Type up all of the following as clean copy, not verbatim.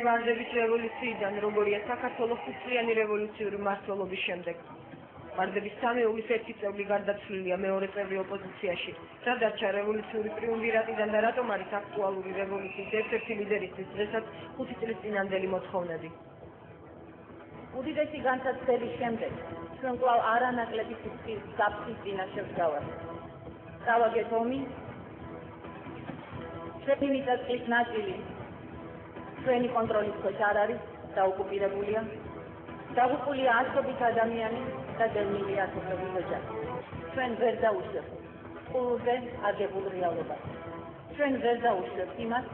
ვარდების რევოლუციიდან, როგორია საქართველოს ხუთწლიანი რევოლუციური მმართველობის შემდეგ. ვარდების სამეულის ერთი წევრი გარდაცვლილია მეორე წევრი ოპოზიციაში. რა დარჩა რევოლუციური ტრიუმვირატიდან და რატომ არის აქტუალური რევოლუციის ერთ-ერთი ლიდერისთვის დღესაც 5 წლის წინანდელი მოთხოვნები? უდიდესი განსაცდელის შემდეგ ჩვენ კვლავ არანაკლები საფრთხის წინაშე ვდგავართ. დავაგეთ ომი, ჩვენი მიწა-წყლის ნაწილი ჩვენი კონტროლის ქვეშ არ არის, დაოკუპირებულია. დაღუპულია ათობით ადამიანი და დევნილია ათობით ოჯახი. ჩვენ ვერ დაუშვებთ ყურზე აგებულ რეალობას. ჩვენ ვერ დაუშვებთ იმას,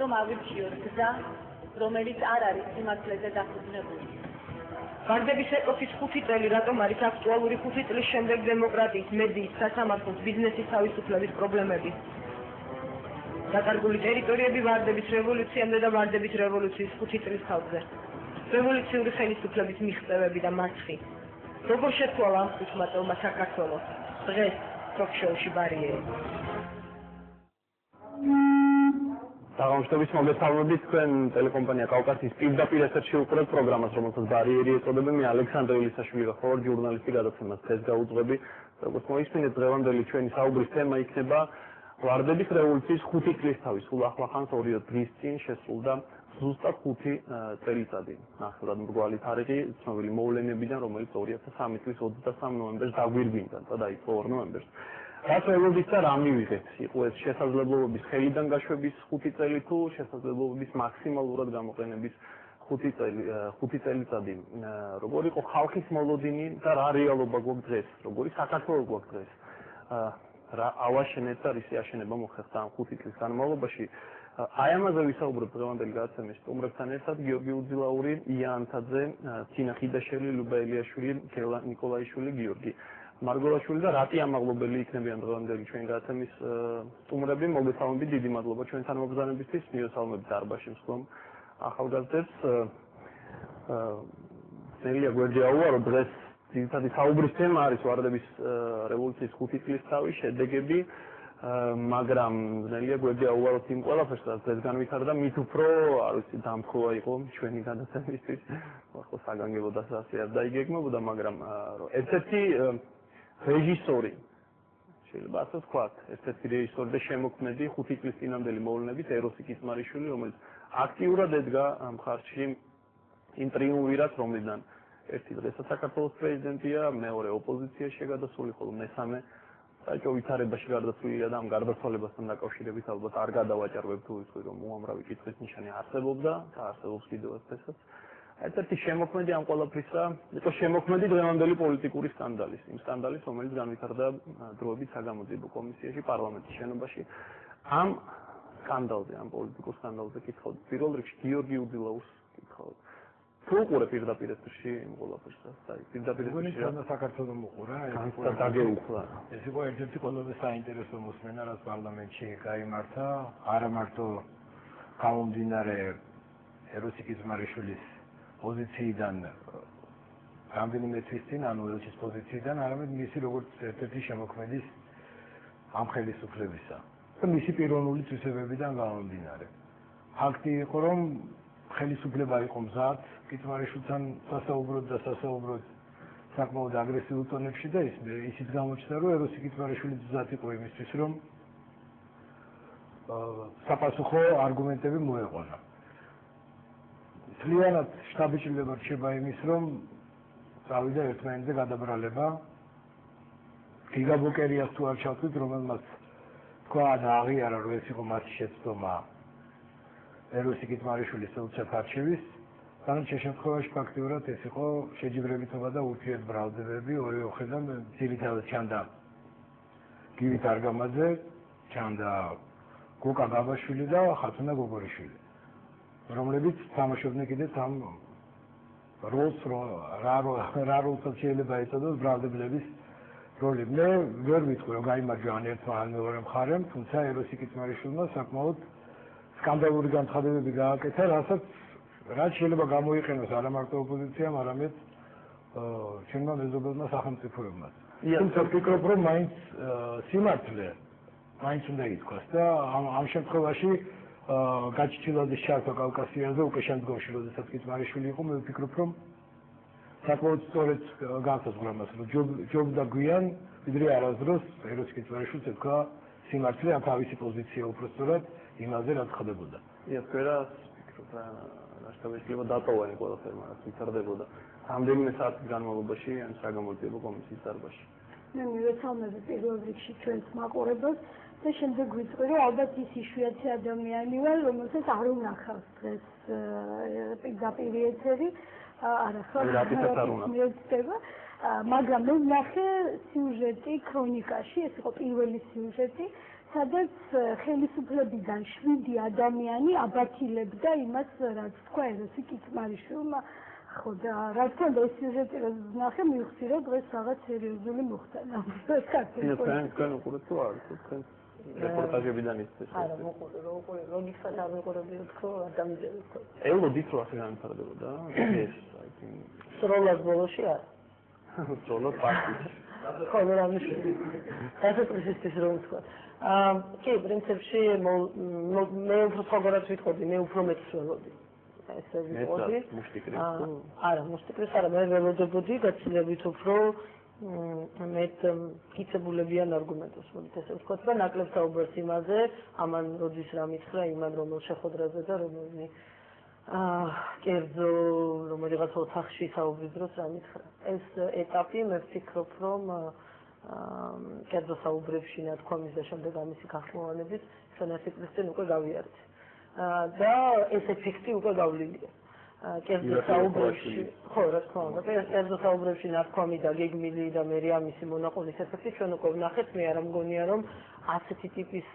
რომ ავირჩიოთ გზა, რომელიც არ არის სიმართლეზე დაფუძნებული. ვარდების ეპოქის 5 წელი რატომ არის აქტუალური 5 წლის შემდეგ დემოკრატიის, მედიის, სასამართლოს, ბიზნესის თავისუფლების პრობლემები? დაკარგული ტერიტორიები ვარდების რევოლუციამდე და ვარდების რევოლუციის 5 წლის თავზე. რევოლუციური ხელისუფლების მიღწევები და მარცხი. როგორ შეცვალა ამ ხუთმაწელმა საქართველოს? დღეს ტოქ-შოუში ბარიერი. საღამოშტობის მოგესალმებით, თქვენ ტელეკომპანია კავკასიის პირდაპირ ეთერში უყურებთ პროგრამას, რომელსაც ბარიერი ეწოდება. მე ალექსანდრე ილისაშვილი ვარ, ხარ ჟურნალისტი, გადაცემას დღეს გავუძღვები. როგორც მოისმინეთ, დღევანდელი ჩვენი საუბრის თემა იქნება ვარდების რევოლუციის 5 წლის თავი. სულ ახლახანს 2 დღის წინ შესრულდა ზუსტად 5 წელიწადი. ნახევრად მრგვალი თარიღი ცნობილი მოვლენებიდან, რომელიც 2003 წლის 23 ნოემბერს დაგვირგვინდა და დაიწყო 2 ნოემბერს. რაც რევოლუცია და რა მივიღეთ? იყო ეს შესაძლებლობების ხელიდან გაშვების 5 წელი თუ შესაძლებლობების მაქსიმალურად გამოყენების 5 წელიწადი? როგორი იყო ხალხის მოლოდინი და რა რეალობა გვაქვს დღეს? როგორი საქართველო გვაქვს დღეს? რა ავაშენეთ და რისი აშენება მოხერხდა ამ 5 წლის განმავლობაში? აი ამაზე ვისაუბრებ დღევანდელი გადაცემის სტუმრებთან ერთად: გიორგი უძილაური, ია ანთაძე, თინა ხიდაშელი, ლუბა ელიაშვილი, გელა ნიკოლაიშვილი, გიორგი მარგოლაშვილი და რატი ამაღლობელი იქნებიან დღევანდელი ჩვენი გადაცემის სტუმრები. მოგესალმებით, დიდი მადლობა ჩვენთან მობრძანებისთვის. მიესალმებით დარბაში მსხვილ ახალგაზრდებს. ნელია გვერდიაუარო, დღეს ძირითადი საუბრის თემა არის ვარდების რევოლუციის 5 წლის თავი, შედეგები, მაგრამ ნელია გვერდიაუაროთ იმ ყველაფერს, რაც დღეს განვითარდა, მით უფრო, არ ვიცი, დამხოა იყო ჩვენი გადაცემისთვის. ხო, საგანგებო დასასი არ დაიგეგმებოდა, მაგრამ ერთ-ერთი რეჟისორი, შეიძლება ასე ვთქვათ, ერთ-ერთი რეჟისორი და შემოქმედი 5 წლის წინანდელი მოვლენების ეროსი კისმარიშვილი, რომელიც აქტიურად ედგა მხარში იმ ტრიუმვირატს, რომლიდან ერთი დღესაც საქართველოს პრეზიდენტია, მეორე ოპოზიციაში გადასული, ხოლო მესამე საერთო ვითარებაში გარდაცვლილია და ამ გარდაცვალებასთან დაკავშირებით ალბათ არ გადავაჭარბებ თუ იცი რომ უამრავი კითხვის ნიშანი არსებობდა და არსებობს კიდევაც დღესაც. ერთ-ერთი შემოქმედი ამ ყველაფრისა იყო შემოქმედი დღევანდელი პოლიტიკური სკანდალის, იმ სკანდალის, რომელიც განვითარდა დროებით საგამოძიებო კომისიაში პარლამენტის შენობაში. ამ სკანდალზე, ამ პოლიტიკურ სკანდალზე კითხავთ პირველ რიგში გიორგი უძილაურს კითხავთ. თუ უყურე პირდაპირ ეთერში იმ ყველაფერსაც, აი პირდაპირ ეთერში რა საქართველოს მოყურა, ეს იყო ერთ-ერთი ყველაზე საინტერესო მოსმენა, რაც პარლამენტში გაიმართა, არა მარტო გამომდინარე ეროსი კისმარიშვილის პოზიციიდან რამდენიმე თვის წინ, ანუ ელჩის პოზიციიდან, არამედ მისი როგორც ერთ-ერთი შემოქმედის ამ ხელისუფლებისა და მისი პიროვნული თვისებებიდან გამომდინარე. ფაქტი იყო, რომ ხელისუფლება იყო მზად კისმარიშვილთან სასაუბროდ და სასაუბროდ საკმაოდ აგრესიულ ტონებში და ისიც გამოჩნდა, რომ ეროსი კისმარიშვილი მზად იყო იმისთვის, რომ საპასუხო არგუმენტები მოეყვანა. მთლიანად შთაბეჭდილება რჩება იმის, რომ წავიდა ერთმანეთზე გადაბრალება. გიგა ბოკერიას თუ არ ჩავთვლით, რომელმაც თქვა და აღიარა, რომ ეს იყო მათი შეცდომა ეროსი კისმარიშვილის ელჩად არჩევის. დანარჩენ შემთხვევაში ფაქტიურად ეს იყო შეჯიბრებითობა და ურთიერთბრალდებები ორივე მხრიდან. ძირითადად ჩანდა გივი დარგამაძე, ჩანდა გოკა გაბაშვილი და ხათუნა გოგორიშვილი, რომლებიც თამაშობდნენ კიდეც ამ როლს, რა როლსაც შეიძლება ეწოდოს ბრალდებლების როლი. მე ვერ ვიტყვი, რომ გაიმარჯვა ან ერთმა ან მეორე მხარემ, თუმცა ეროსი კისმარიშვილმა საკმაოდ სკანდალური განცხადებები გააკეთა, რაც შეიძლება გამოიყენოს არა მარტო ოპოზიციამ, არამედ ჩვენმა მეზობელმა სახელმწიფოებმაც. თუმცა ვფიქრობ, რომ მაინც სიმართლე მაინც უნდა ითქვას და ამ შემთხვევაში გაჩჩილაძის ჩართვა კავკასიაზე უკვე შემდგომში, როდესაც კიტმარიშვილი იყო, მე ვფიქრობ, რომ საკმაოდ სწორედ განსაზღვრა მას, რომ ჯობდა გვიან, ვიდრე არასდროს ეროს კიტმარიშვილს ეთქვა სიმართლე ან თავისი პოზიცია უпростоრად იმაზე, რაც ხდებოდა. იასკვერას ვფიქრობ, რა შეიძლება დატოვანი ყველაფერმა, რაც ვითარდებოდა. რამდენიმე საათის განმავლობაში ან საგამოძიებო კომისიის დარბაზში. მე მივეცალმები პირველ რიგში ჩვენს მაყურებელს და შემდეგ ვიტყვი, რომ ალბათ ის იშვიათი ადამიანი ვარ, რომელსაც არ უნახავს დღეს პირდაპირ ეთერი, არა ხო? მაგრამ მე ვნახე სიუჟეტი ქრონიკაში, ეს იყო პირველი სიუჟეტი, სადაც ხელისუფლებიდან 7 ადამიანი აბათილებდა იმას, რაც თქვა ეროსი კიტმარიშვილმა. ხო და რა თქმა უნდა ეს სიუჟეტი რაც ვნახე, მივხვდი, რომ დღეს რაღაც სერიოზული მოხდანა. თქვენ უყურებთ თუ არა? თქვენ რეპორტაჟებიდან იცით? არა, მოყურე, რო უყურე, ლოგიკას არ ვიყურებდი თქო, ადამიანები თქო. ელოდით რო ასე განვითარდებოდა ეს, I think. სროლას ბოლოში არა. სროლას პარტიაში. ხო, რა მნიშვნელია. დასაწყისისთვის რომ ვთქვა. კი, პრინციპში მე უფრო ფაგორად ვიტყოდი, მე უფრო მეც ველოდი. ესე ვიტყოდი. არა, მუსტიკრის არა, მე ველოდებოდი გაცილებით უფრო მეტ კიცებულებიან არგუმენტებს, მოდით ესე ვთქვათ და ნაკლებ საუბრობს იმაზე, ამან როდის რა მითხრა, იმან რომელ შეხვედრაზე და რომელნი კერძო რომელიღაც ოთახში საუბრის დროს რა მითხრა. ეს ეტაპი მე ვფიქრობ, რომ კერძო საუბრებში ნათქვამის და შემდეგ ამისი გახმოვანებით ჩვენ ერთი წლის წინ უკვე გავიარეთ. და ეს ეფექტი უკვე გავლილია. კერძო საუბრებში, ხო, რა თქმა უნდა, კერძო საუბრებში ნათქვამი და გეგმილი და მე ამისი მონაყოლის ეფექტი ჩვენ უკვე ვნახეთ, მე არ მგონია რომ ასეთი ტიპის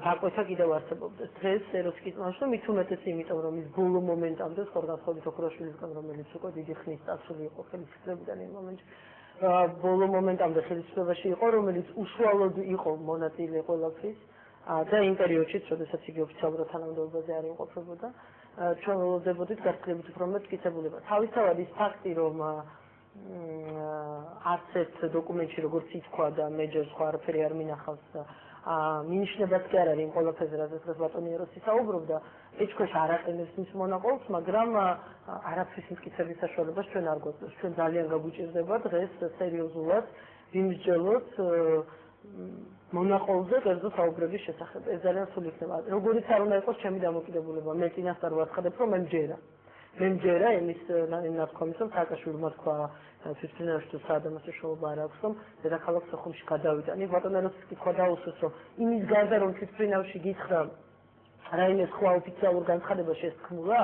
გაკვეთა კიდევ არსებობდეს. დღეს ეროს კიტმარიშვილს მით უმეტეს იმიტომ, რომ ის ბოლო მომენტამდე ხორგასხობით ოქროშვილისგან, რომელიც უკვე დიდი ხნის წასული იყო ხელისუფლებიდან იმ მომენტში, ბოლო მომენტამდე ხელისუფლებაში იყო, რომელიც უშუალოდ იყო მონაწილე ყველაფრის და იმ პერიოდშიც, როდესაც იგი ოფიციალურად თანამდებობაზე არ იმყოფებოდა, ჩვენ ველოდებოდით გასწრებით უფრო მეტ კიცებულება. თავისთავად ის ფაქტი, რომ არც ერთ დოკუმენტში, როგორც ითქვა და მეჯერ სხვა არაფერი არ მინახავს, მინიშნებაც კი არ არის იმ ყველაფერზე, რაზეც დღეს ბატონი ეროსი საუბრობდა, ეჭქვეშ არ აყენებს მის მონაყოლს, მაგრამ არაფრის მტკიცების საშუალებას ჩვენ არ გვაქვს. ჩვენ ძალიან გაგვიჭირდება დღეს სერიოზულად ვიმსჯელოთ მონაყოლზე კერძო საუბრების შესახებ. ეს ძალიან სულ იქნება. როგორიც არ უნდა იყოს ჩემი დამოკიდებულება, მე წინასწარ ვაცხადებ, რომ მე მჯერა იმის ნათქვამის, რომ სააკაშვილმა თქვა თვითმფრინავში თუ საადამოს მნიშვნელობა არ აქვს, რომ დედაქალაქ სოხუმში გადავიდა. ნი ბატონო ეროსის კითხვა დაუსვეს, რომ იმის გარდა რომ თვითმფრინავში გითხრა რაიმე სხვა ოფიციალურ განცხადებაში ეს თქმულა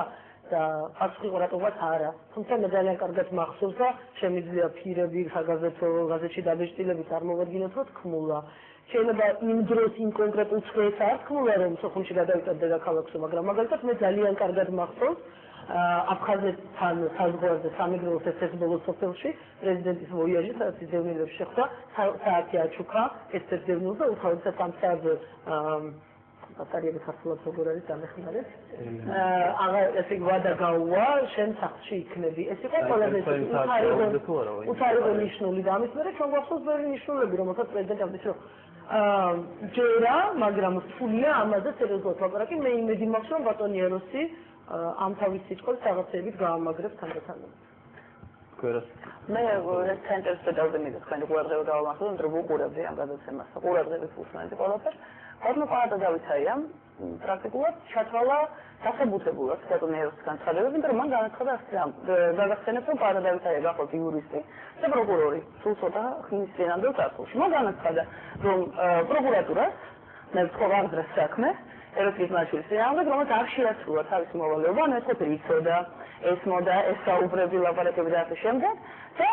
და პასუხი იყო რატომაც არა. თუმცა მე ძალიან კარგად მახსოვს და შემიძლია ფირები გაზეთში დაბეჭდილებით არ მოვადგინოთ, რომ თქმულა. შეიძლება იმ დროს იმ კონკრეტულ წრეს არ თქმულა, რომ სოხუმში გადავიდა დედაქალაქსო, მაგრამ მაგალითად მე ძალიან კარგად მახსოვს აფხაზეთთან საზღვარზე სამეგრელოს ერთ-ერთ ბოლო სოფელში პრეზიდენტის ვოიაჟი, სადაც დევნილებს შეხვდა, საათი აჩუქა ერთ-ერთ დევნილს და უთავრესად ამ საათზე ბატარეები ხასულად როგორ არის დამეხმარეთ. ესე ვადა გაუვა, შენ სახლში იქნები. ეს იყო ყველაზე უცარი ნიშნული და ამის მერე ჩვენ გვახსოვს ბევრი ნიშნულები, რომელსაც პრეზიდენტი ამბობს, რომ ჯერა, მაგრამ სულია ამაზე სერიოზულად ლაპარაკი. მე იმედი მაქვს, რომ ბატონი ეროსი ამ თავის სიტყვებს რაღაცეებით გაამაგრებს თანდათან. მე ცენტრს პედალზე მიდე თქვენი ყურადღება გავამახვილებ, რომ უყურებდი ამ გადაცემას. ყურადღებით უსმენდი ყველაფერს. ხომ პარადა დავითაია, პრაქტიკულად ჩათვალა დასაბუთებულად ბატონი ეროსის განცხადებები, მაგრამ მან განაცხადა გაგახსენებთ, რომ პარადა დავითაია გახოთ იურისტი და პროკურორი. სულ ცოტა ხნის წინამდე წარსულში. მან განაცხადა, რომ პროკურატურას მე ვთქვა აღძრეს საქმე ეროს კიტმარიშვილის წინააღმდეგ, რომელიც არ შეასრულა თავისი მოვალეობა, ანუ ეს ყოფილი იცოდა, ესმოდა, ეს საუბრები, ლაპარაკები და ასე შემდეგ და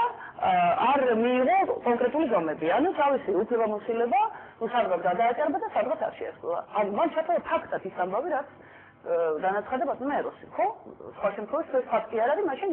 არ მიიღო კონკრეტული ზომები, ანუ თავისი უფლებამოსილება სადღაც გადააჭარბა და სადღაც არ შეასრულა. ანუ მან ჩათვალა ფაქტად ის ამბავი, რაც განაცხადა ბატონმა ეროსი, ხო? სხვა შემთხვევაში ეს ფაქტი არ არის, მაშინ